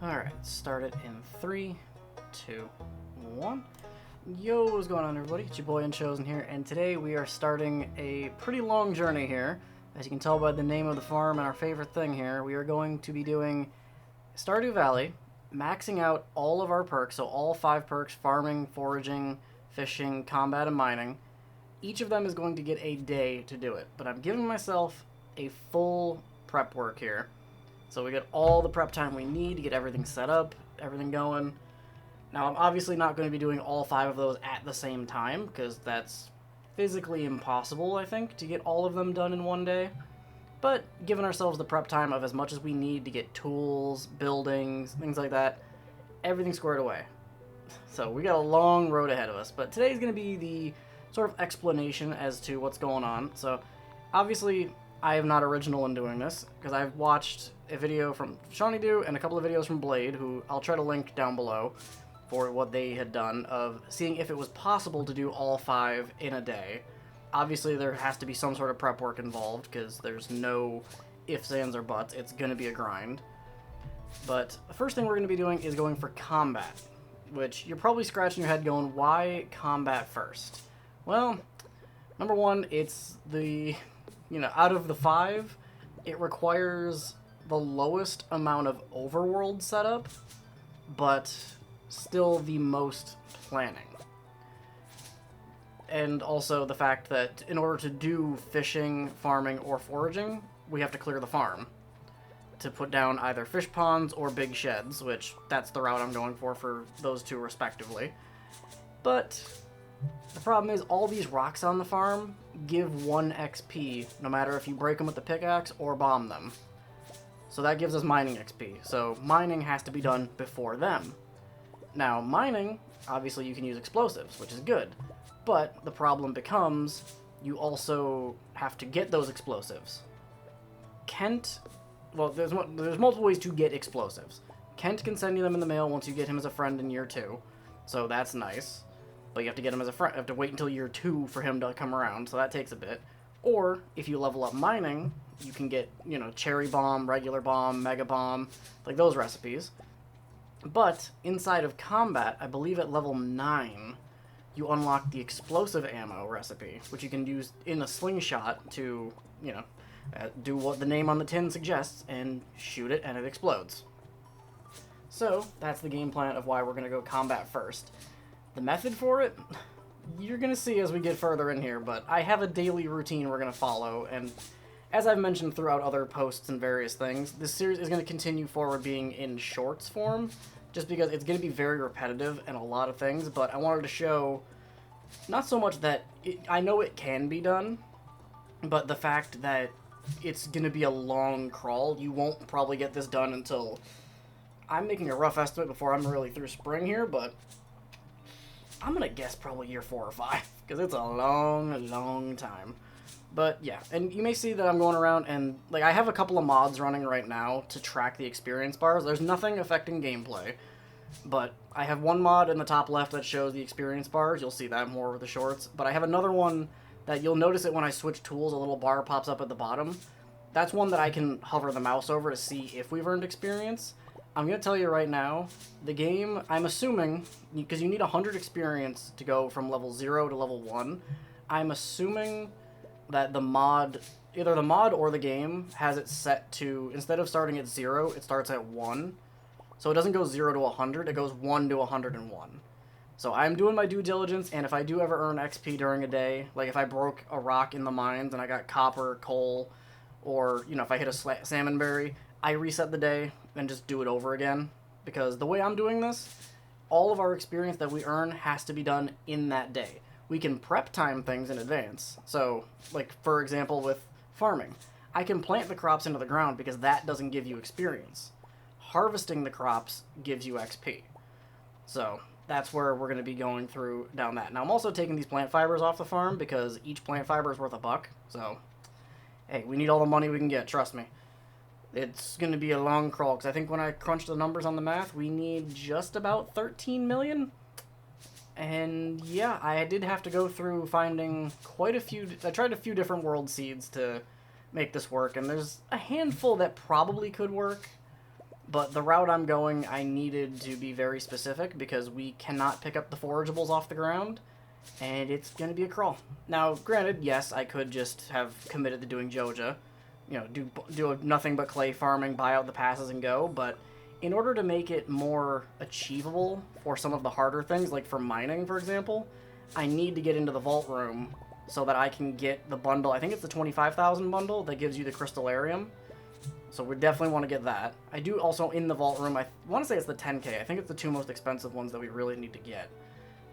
Alright, start it in 3, 2, 1. Yo, what's going on everybody? It's your boy Unchosen here, and today we are starting a pretty long journey here. As you can tell by the name of the farm and our favorite thing here, we are going to be doing Stardew Valley, maxing out all of our perks, so all 5 perks: farming, foraging, fishing, combat, and mining. Each of them is going to get a day to do it, but I'm giving myself a full prep work here. So we get all the prep time we need to get everything set up, everything going. Now, I'm obviously not going to be doing all 5 of those at the same time, because that's physically impossible, I think, to get all of them done in one day. But giving ourselves the prep time of as much as we need to get tools, buildings, things like that, everything squared away. So we got a long road ahead of us, but today's going to be the sort of explanation as to what's going on. So obviously I am not original in doing this, because I've watched a video from Shawneedo and a couple of videos from Blade, who I'll try to link down below for what they had done, of seeing if it was possible to do all 5 in a day. Obviously there has to be some sort of prep work involved, because there's no ifs, ands, or buts. It's going to be a grind. But the first thing we're going to be doing is going for combat, which you're probably scratching your head going, why combat first? Well, number one, it's the, out of the 5, it requires the lowest amount of overworld setup, but still the most planning. And also the fact that in order to do fishing, farming, or foraging, we have to clear the farm to put down either fish ponds or big sheds, which that's the route I'm going for those 2 respectively. But the problem is all these rocks on the farm give 1 XP, no matter if you break them with the pickaxe or bomb them. So that gives us mining XP. So mining has to be done before them. Now, mining, obviously you can use explosives, which is good. But the problem becomes you also have to get those explosives. There's multiple ways to get explosives. Kent can send you them in the mail once you get him as a friend in year 2. So that's nice. But you have to get him as a friend. You have to wait until year 2 for him to come around, so that takes a bit. Or, if you level up mining, you can get, cherry bomb, regular bomb, mega bomb, like those recipes. But, inside of combat, I believe at level 9, you unlock the explosive ammo recipe, which you can use in a slingshot to, do what the name on the tin suggests, and shoot it and it explodes. So, that's the game plan of why we're going to go combat first. The method for it, you're going to see as we get further in here, but I have a daily routine we're going to follow, and as I've mentioned throughout other posts and various things, this series is going to continue forward being in shorts form, just because it's going to be very repetitive in a lot of things, but I wanted to show not so much that I know it can be done, but the fact that it's going to be a long crawl. You won't probably get this done until, I'm making a rough estimate before I'm really through spring here, but I'm going to guess probably year 4 or 5, because it's a long, long time. But yeah, and you may see that I'm going around and, I have a couple of mods running right now to track the experience bars. There's nothing affecting gameplay, but I have one mod in the top left that shows the experience bars. You'll see that more with the shorts. But I have another one that you'll notice it when I switch tools, a little bar pops up at the bottom. That's one that I can hover the mouse over to see if we've earned experience. I'm going to tell you right now, the game, I'm assuming, because you need 100 experience to go from level 0 to level 1, I'm assuming that the mod, either the mod or the game, has it set to, instead of starting at 0, it starts at 1. So it doesn't go 0 to 100, it goes 1 to 101. So I'm doing my due diligence, and if I do ever earn XP during a day, like if I broke a rock in the mines and I got copper, coal, or, if I hit a salmon berry, I reset the day and just do it over again. Because the way I'm doing this, all of our experience that we earn has to be done in that day. We can prep time things in advance. So, for example, with farming, I can plant the crops into the ground because that doesn't give you experience. Harvesting the crops gives you XP. So, that's where we're going to be going through down that. Now, I'm also taking these plant fibers off the farm because each plant fiber is worth $1. So, hey, we need all the money we can get, trust me. It's going to be a long crawl, because I think when I crunched the numbers on the math, we need just about 13 million. And yeah, I did have to go through finding quite a few. I tried a few different world seeds to make this work, and there's a handful that probably could work, But the route I'm going, I needed to be very specific because we cannot pick up the forageables off the ground, and it's going to be a crawl. Now, granted, yes, I could just have committed to doing Joja, you know, do nothing but clay farming, buy out the passes and go, but in order to make it more achievable for some of the harder things, like for mining, for example, I need to get into the vault room so that I can get the bundle. I think it's the 25,000 bundle that gives you the crystallarium. So we definitely want to get that. I do also, in the vault room, I want to say it's the 10k. I think it's the two most expensive ones that we really need to get.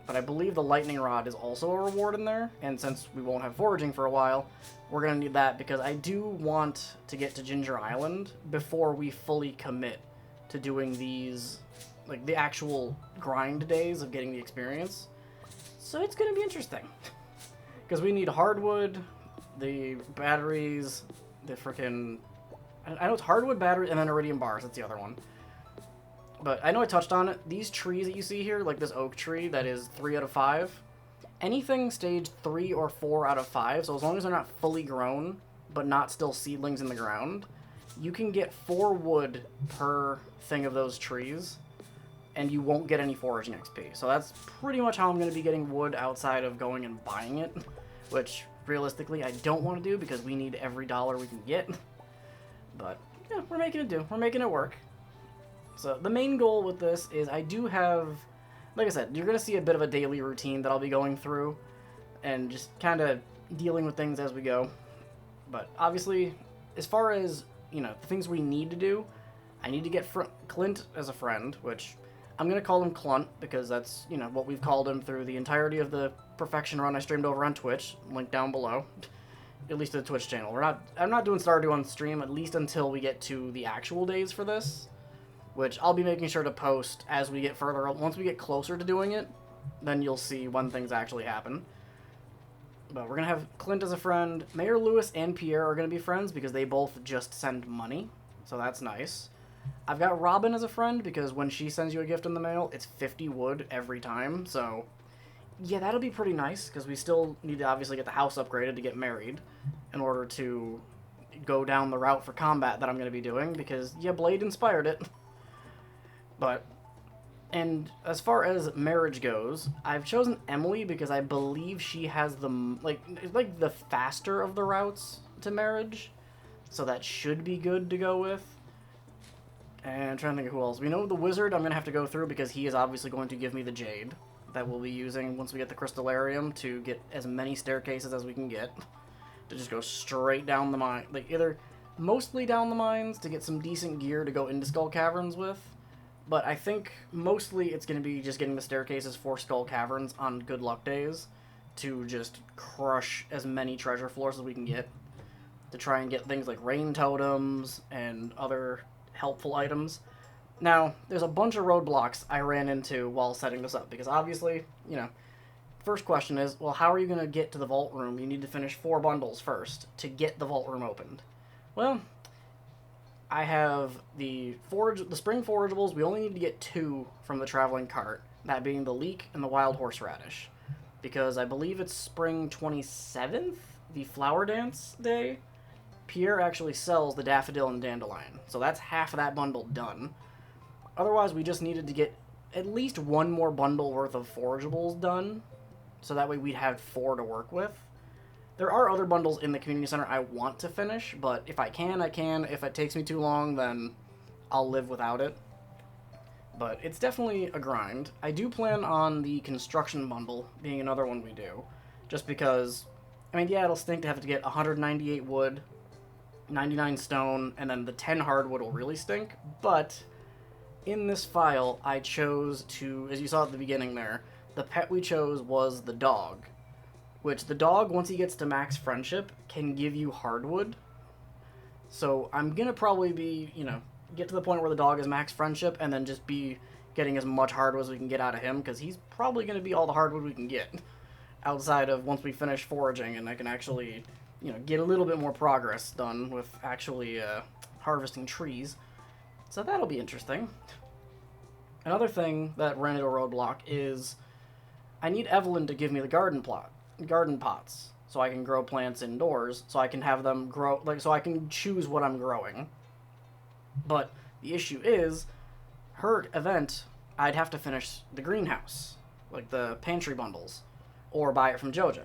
But I believe the lightning rod is also a reward in there, and since we won't have foraging for a while, we're going to need that because I do want to get to Ginger Island before we fully commit to doing these, like, the actual grind days of getting the experience. So it's going to be interesting. Because we need hardwood, the batteries, the frickin'... I know it's hardwood, batteries, and then iridium bars. That's the other one. But I know I touched on it. These trees that you see here, like this oak tree that is 3 out of 5, anything stage 3 or 4 out of 5, so as long as they're not fully grown, but not still seedlings in the ground, you can get 4 wood per thing of those trees, and you won't get any foraging XP. So that's pretty much how I'm going to be getting wood outside of going and buying it, which realistically I don't want to do because we need every dollar we can get. But yeah, we're making it do. We're making it work. So the main goal with this is I do have, like I said, you're going to see a bit of a daily routine that I'll be going through and just kind of dealing with things as we go. But obviously, as far as, you know, the things we need to do, I need to get Clint as a friend, which I'm going to call him Clunt because that's, you know, what we've called him through the entirety of the Perfection run I streamed over on Twitch, link down below. At least to the Twitch channel. I'm not doing Stardew on stream, at least until we get to the actual days for this, which I'll be making sure to post as we get further. Once we get closer to doing it, then you'll see when things actually happen. But we're going to have Clint as a friend. Mayor Lewis and Pierre are going to be friends because they both just send money, so that's nice. I've got Robin as a friend because when she sends you a gift in the mail, it's 50 wood every time, so yeah, that'll be pretty nice because we still need to obviously get the house upgraded to get married in order to go down the route for combat that I'm going to be doing because, yeah, Blade inspired it. But, and as far as marriage goes, I've chosen Emily because I believe she has the, like the faster of the routes to marriage, so that should be good to go with. And I'm trying to think of who else. We know the wizard I'm going to have to go through because he is obviously going to give me the jade that we'll be using once we get the crystallarium to get as many staircases as we can get to just go straight down the mine, like either mostly down the mines to get some decent gear to go into Skull Caverns with, but I think mostly it's going to be just getting the staircases for Skull Caverns on good luck days to just crush as many treasure floors as we can get to try and get things like rain totems and other helpful items. Now, there's a bunch of roadblocks I ran into while setting this up, because obviously, you know, first question is, well, how are you going to get to the vault room? You need to finish 4 bundles first to get the vault room opened. Well, I have the spring forageables. We only need to get 2 from the traveling cart, that being the leek and the wild horseradish, because I believe it's spring 27th, the flower dance day. Pierre actually sells the daffodil and dandelion, so that's half of that bundle done. Otherwise, we just needed to get at least 1 more bundle worth of forageables done, so that way we'd have 4 to work with. There are other bundles in the community center I want to finish, but if I can, I can. If it takes me too long, then I'll live without it. But it's definitely a grind. I do plan on the construction bundle being another one we do, just because, I mean, yeah, it'll stink to have to get 198 wood, 99 stone, and then the 10 hardwood will really stink, but in this file, I chose to, as you saw at the beginning there, the pet we chose was the dog, which the dog, once he gets to max friendship, can give you hardwood. So I'm going to probably be, you know, get to the point where the dog is max friendship and then just be getting as much hardwood as we can get out of him, because he's probably going to be all the hardwood we can get outside of once we finish foraging and I can actually, you know, get a little bit more progress done with actually harvesting trees. So that'll be interesting. Another thing that ran into a roadblock is I need Evelyn to give me the garden pots, so I can grow plants indoors, so I can have them grow, like, so I can choose what I'm growing. But The issue is, her event, I'd have to finish the greenhouse, like the pantry bundles, or buy it from Joja.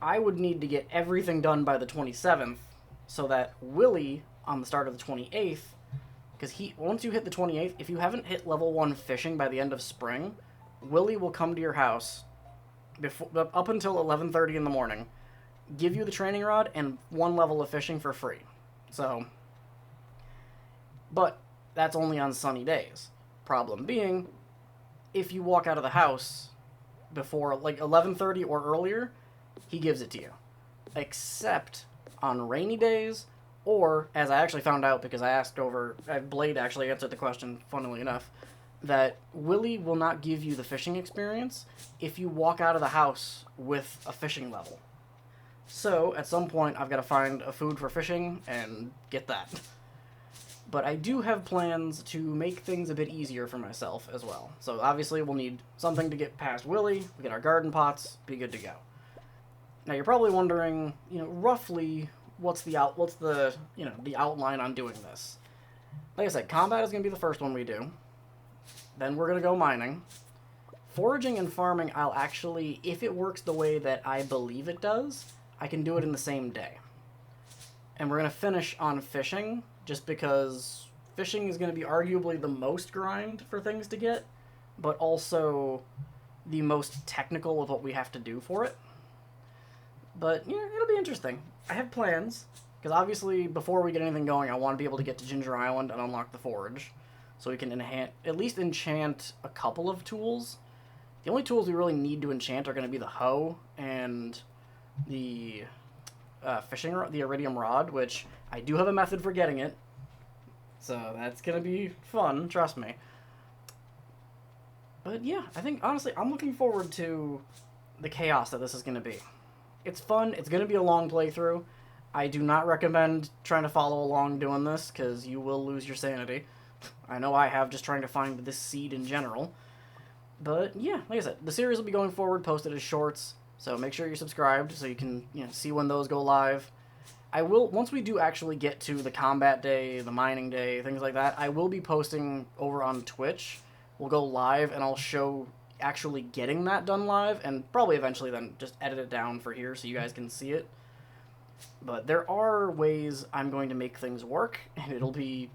I would need to get everything done by the 27th, so that Willie, on the start of the 28th, because once you hit the 28th, if you haven't hit level 1 fishing by the end of spring, Willie will come to your house up until 11:30 in the morning, give you the training rod and 1 level of fishing for free. So, but that's only on sunny days. Problem being, if you walk out of the house before like 11:30 or earlier, he gives it to you. Except on rainy days, or as I actually found out because I asked over, Blade actually answered the question, funnily enough, that Willie will not give you the fishing experience if you walk out of the house with a fishing level. So, at some point, I've got to find a food for fishing and get that. But I do have plans to make things a bit easier for myself as well. So, obviously, we'll need something to get past Willie, we get our garden pots, be good to go. Now, you're probably wondering, roughly what's the outline on doing this. Like I said, combat is going to be the first one we do. Then we're going to go mining. Foraging and farming, I'll actually, if it works the way that I believe it does, I can do it in the same day. And we're going to finish on fishing, just because fishing is going to be arguably the most grind for things to get, but also the most technical of what we have to do for it. But, it'll be interesting. I have plans, because obviously before we get anything going, I want to be able to get to Ginger Island and unlock the forge, so we can at least enchant a couple of tools. The only tools we really need to enchant are going to be the hoe and the fishing rod, the iridium rod, which I do have a method for getting it, so that's going to be fun, trust me. But yeah, I think, honestly, I'm looking forward to the chaos that this is going to be. It's fun, it's going to be a long playthrough. I do not recommend trying to follow along doing this, because you will lose your sanity. I know I have, just trying to find this seed in general. But yeah, like I said, the series will be going forward, posted as shorts, so make sure you're subscribed so you can see when those go live. I will, once we do actually get to the combat day, the mining day, things like that, I will be posting over on Twitch. We'll go live and I'll show actually getting that done live, and probably eventually then just edit it down for here so you guys can see it. But there are ways I'm going to make things work, and it'll be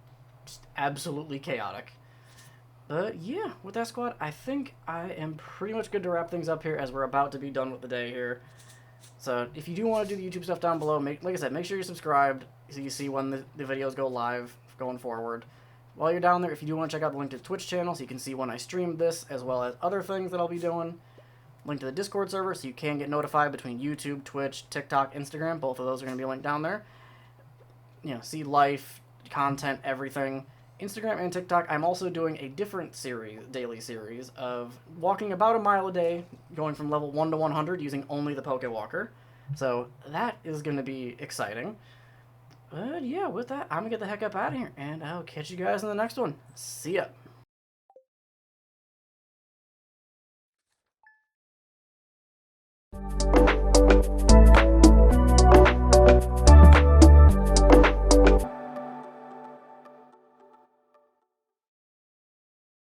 just absolutely chaotic. But yeah, with that, squad, I think I am pretty much good to wrap things up here, as we're about to be done with the day here. So if you do want to do the YouTube stuff down below, like I said, make sure you're subscribed so you see when the videos go live going forward. While you're down there, if you do want to check out the link to the Twitch channel so you can see when I stream this, as well as other things that I'll be doing. Link to the Discord server so you can get notified between YouTube, Twitch, TikTok, Instagram. Both of those are going to be linked down there. See life, content, everything. Instagram and TikTok, I'm also doing a different daily series of walking about a mile a day, going from level 1 to 100 using only the Pokewalker. So that is going to be exciting. But yeah, with that, I'm going to get the heck up out of here, and I'll catch you guys in the next one. See ya.